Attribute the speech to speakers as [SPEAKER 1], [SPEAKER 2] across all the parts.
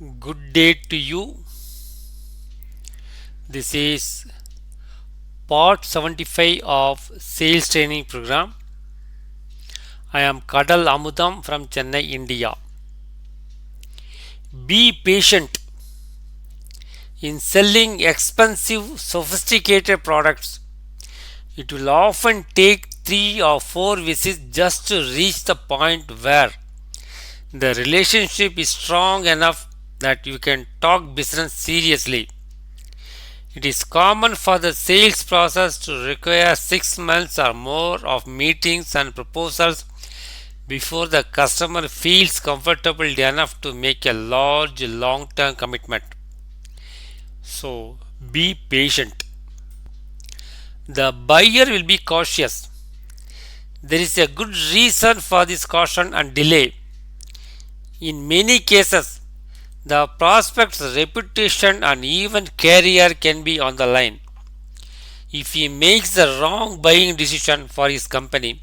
[SPEAKER 1] Good day to you. This is part 75 of sales training program. I am Kadal Amudam from Chennai, India. Be patient in selling expensive, sophisticated products. It will often take 3 or 4 visits just to reach the point where the relationship is strong enough that you can talk business seriously. It is common for the sales process to require 6 months or more of meetings and proposals before the customer feels comfortable enough to make a large long term commitment. So be patient. The buyer will be cautious. There is a good reason for this caution and delay. In many cases, the prospect's reputation and even career can be on the line. If he makes the wrong buying decision for his company,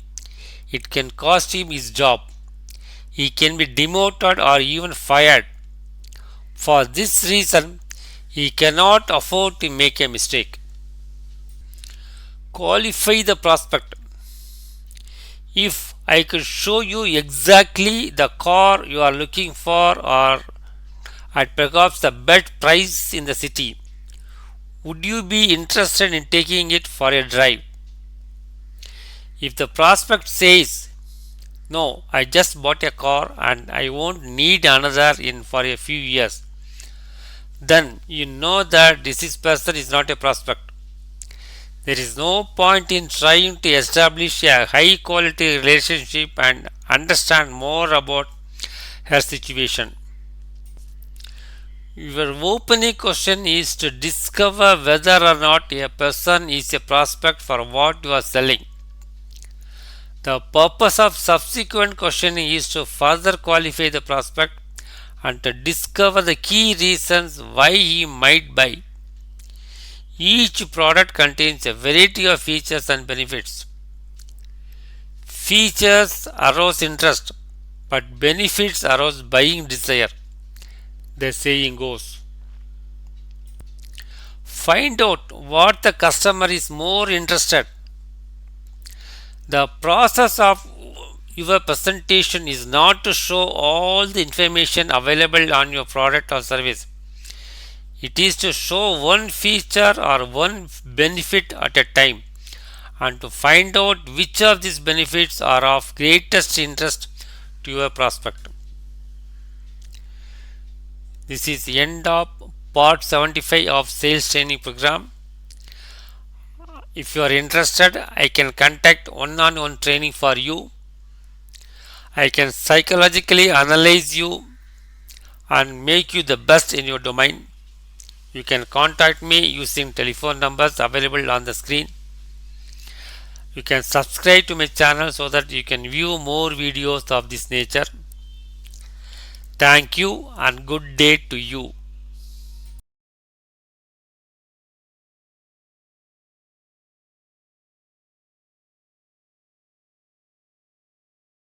[SPEAKER 1] it can cost him his job. He can be demoted or even fired. For this reason, he cannot afford to make a mistake. Qualify the prospect. If I could show you exactly the car you are looking for or at perhaps the best price in the city, would you be interested in taking it for a drive? If the prospect says, no, I just bought a car and I won't need another in for a few years, then you know that this person is not a prospect. There is no point in trying to establish a high quality relationship and understand more about her situation. Your opening question is to discover whether or not a person is a prospect for what you are selling. The purpose of subsequent questioning is to further qualify the prospect and to discover the key reasons why he might buy. Each product contains a variety of features and benefits. Features arouse interest, but benefits arouse buying desire. The saying goes. Find out what the customer is more interested. The process of your presentation is not to show all the information available on your product or service. It is to show one feature or one benefit at a time and to find out which of these benefits are of greatest interest to your prospect. This is the end of part 75 of sales training program. If you are interested, I can contact one-on-one training for you. I can psychologically analyze you and make you the best in your domain. You can contact me using telephone numbers available on the screen. You can subscribe to my channel so that you can view more videos of this nature. Thank you and good day to you.